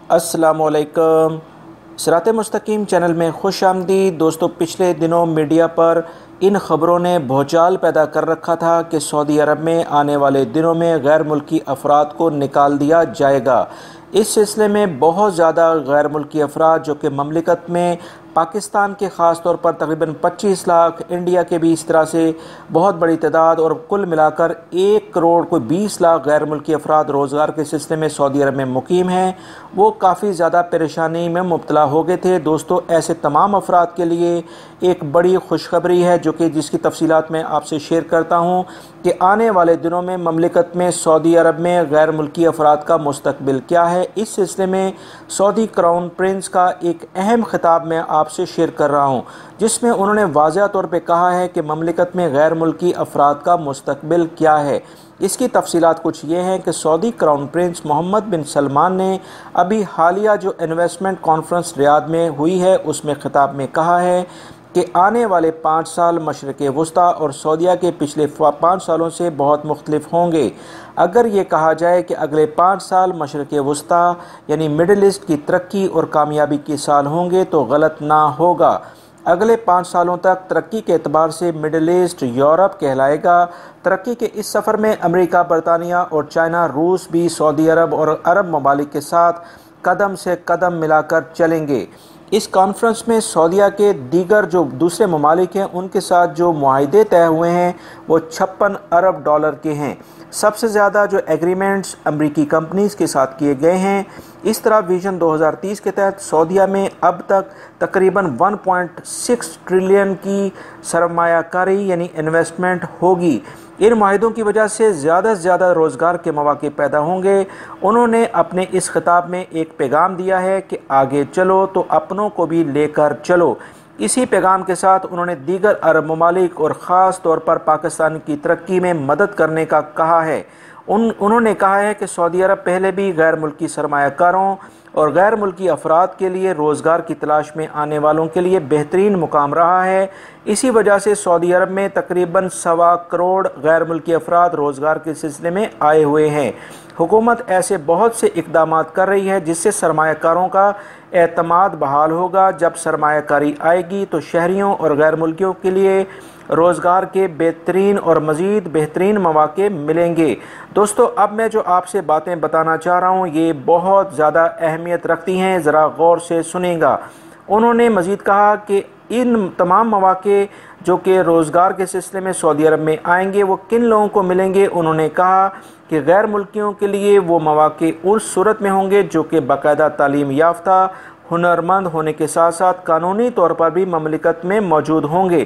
अस्सलामुअलैकुम। सिरात मुस्तकीम चैनल में खुश आमदीद। दोस्तों, पिछले दिनों मीडिया पर इन ख़बरों ने भौचाल पैदा कर रखा था कि सऊदी अरब में आने वाले दिनों में गैर मुल्की अफराद को निकाल दिया जाएगा। इस सिलसिले में बहुत ज़्यादा गैर मुल्की अफराद जो कि ममलिकत में पाकिस्तान के ख़ास तौर पर तकरीबन 25 लाख, इंडिया के भी इस तरह से बहुत बड़ी तादाद और कुल मिलाकर 1 करोड़ कोई 20 लाख गैर मुल्की अफराद रोज़गार के सिलसिले में सऊदी अरब में मुकीम हैं, वो काफ़ी ज़्यादा परेशानी में मुब्तला हो गए थे। दोस्तों, ऐसे तमाम अफराद के लिए एक बड़ी खुशखबरी है जो कि जिसकी तफसीलात मैं आपसे शेयर करता हूँ कि आने वाले दिनों में ममलिकत में सऊदी अरब में गैर मुल्की अफराद का मुस्तकबिल क्या है। इस सिलसिले में सऊदी क्राउन प्रिंस का एक अहम खिताब मैं आपसे शेयर कर रहा हूँ, जिसमें उन्होंने वाज़ह तौर पे कहा है कि ममलिकत में गैर मुल्की अफराद का मुस्तकबिल क्या है। इसकी तफसीलात कुछ ये हैं कि सऊदी क्राउन प्रिंस मोहम्मद बिन सलमान ने अभी हालिया जो इन्वेस्टमेंट कॉन्फ्रेंस रियाद में हुई है उसमें खिताब में कहा है कि आने वाले 5 साल मशरिक़ वस्ता और सऊदीया के पिछले 5 सालों से बहुत मुख्तलिफ होंगे। अगर ये कहा जाए कि अगले 5 साल मशरिक़ वस्ता यानी मिडल ईस्ट की तरक्की और कामयाबी के साल होंगे तो गलत ना होगा। अगले 5 सालों तक तरक्की के एतबार से मिडल ईस्ट यूरोप कहलाएगा। तरक्की के इस सफ़र में अमेरिका, बरतानिया और चाइना, रूस भी सऊदी अरब और अरब ममालिक के साथ कदम से कदम मिलाकर चलेंगे। इस कॉन्फ्रेंस में सऊदीया के दीगर जो दूसरे ममालिक हैं उनके साथ जो मुआहदे तय हुए हैं वो 56 अरब डॉलर के हैं। सबसे ज़्यादा जो एग्रीमेंट्स अमरीकी कंपनीज़ के साथ किए गए हैं। इस तरह विजन 2030 के तहत सऊदीया में अब तक तकरीबन 1.6 ट्रिलियन की सरमायाकारी यानी इन्वेस्टमेंट होगी। इन माहिदों की वजह से ज़्यादा रोज़गार के मौके पैदा होंगे। उन्होंने अपने इस खिताब में एक पैगाम दिया है कि आगे चलो तो अपनों को भी लेकर चलो। इसी पैगाम के साथ उन्होंने दीगर अरब ममालिक और ख़ास तौर पर पाकिस्तान की तरक्की में मदद करने का कहा है। उन्होंने कहा है कि सऊदी अरब पहले भी गैर मुल्की सरमायाकारों और गैर मुल्की अफराद के लिए रोज़गार की तलाश में आने वालों के लिए बेहतरीन मुकाम रहा है। इसी वजह से सऊदी अरब में तकरीबन 1.25 करोड़ गैर मुल्की अफराद रोज़गार के सिलसिले में आए हुए हैं। हुकूमत ऐसे बहुत से इक़दाम कर रही है जिससे सरमायाकारों का एतमाद बहाल होगा। जब सरमायाकारी आएगी तो शहरियों और गैर मुल्कियों के लिए रोज़गार के बेहतरीन और मज़ीद बेहतरीन मौके मिलेंगे। दोस्तों, अब मैं जो आपसे बातें बताना चाह रहा हूँ ये बहुत ज़्यादा अहमियत रखती हैं, ज़रा गौर से सुनिएगा। उन्होंने मज़ीद कहा कि इन तमाम मौके जो कि रोज़गार के सिलसिले में सऊदी अरब में आएंगे वो किन लोगों को मिलेंगे। उन्होंने कहा कि गैर मुल्कियों के लिए वो मौके उस सूरत में होंगे जो कि बाकायदा तालीम याफ्ता, हुनरमंद होने के साथ साथ कानूनी तौर पर भी ममलिकत में मौजूद होंगे।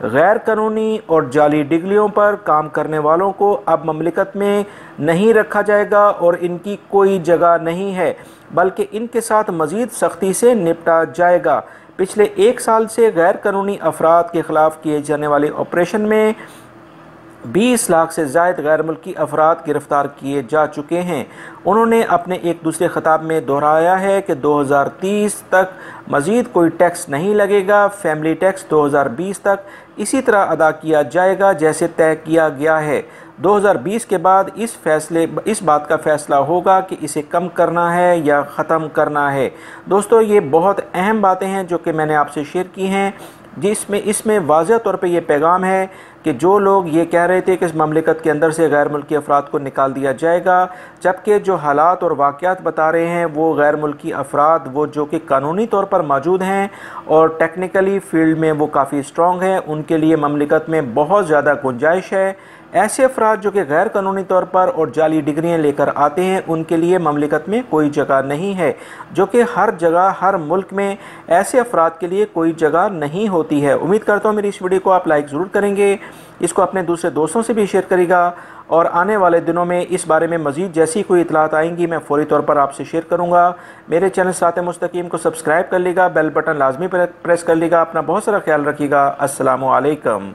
गैर कानूनी और जाली डिग्रियों पर काम करने वालों को अब ममलिकत में नहीं रखा जाएगा और इनकी कोई जगह नहीं है, बल्कि इनके साथ मज़ीद सख्ती से निपटा जाएगा। पिछले 1 साल से गैर कानूनी अफराद के ख़िलाफ़ किए जाने वाले ऑपरेशन में 20 लाख से ज़ायद गैर मुल्की अफराद गिरफ़्तार किए जा चुके हैं। उन्होंने अपने एक दूसरे खिताब में दोहराया है कि 2030 तक मज़ीद कोई टैक्स नहीं लगेगा। फैमिली टैक्स 2020 तक इसी तरह अदा किया जाएगा जैसे तय किया गया है। 2020 के बाद इस बात का फ़ैसला होगा कि इसे कम करना है या ख़त्म करना है। दोस्तों, ये बहुत अहम बातें हैं जो कि मैंने आपसे शेयर की हैं, जिसमें इसमें वाज़ह तौर पे ये पैगाम है कि जो लोग ये कह रहे थे कि इस ममलिकत के अंदर से गैर मुल्की अफराद को निकाल दिया जाएगा, जबकि जो हालात और वाक़यात बता रहे हैं वो गैर मुल्की अफराद वो जो कि कानूनी तौर पर मौजूद हैं और टेक्निकली फ़ील्ड में वो काफ़ी स्ट्रॉन्ग हैं, उनके लिए ममलिकत में बहुत ज़्यादा गुंजाइश है। ऐसे अफराद जो कि गैर कानूनी तौर पर और जाली डिग्रियाँ लेकर आते हैं उनके लिए ममलिकत में कोई जगह नहीं है, जो कि हर जगह हर मुल्क में ऐसे अफराद के लिए कोई जगह नहीं होती है। उम्मीद करता हूँ मेरी इस वीडियो को आप लाइक ज़रूर करेंगे, इसको अपने दूसरे दोस्तों से भी शेयर करेगा और आने वाले दिनों में इस बारे में मज़ीद जैसी कोई इतलात आएंगी मैं फ़ौरी तौर पर आपसे शेयर करूँगा। मेरे चैनल सिरात मुस्तकीम को सब्सक्राइब कर लीजिएगा, बेल बटन लाजमी प्रेस कर लीजिएगा। अपना बहुत सारा ख्याल रखिएगा। अस्सलामु अलैकुम।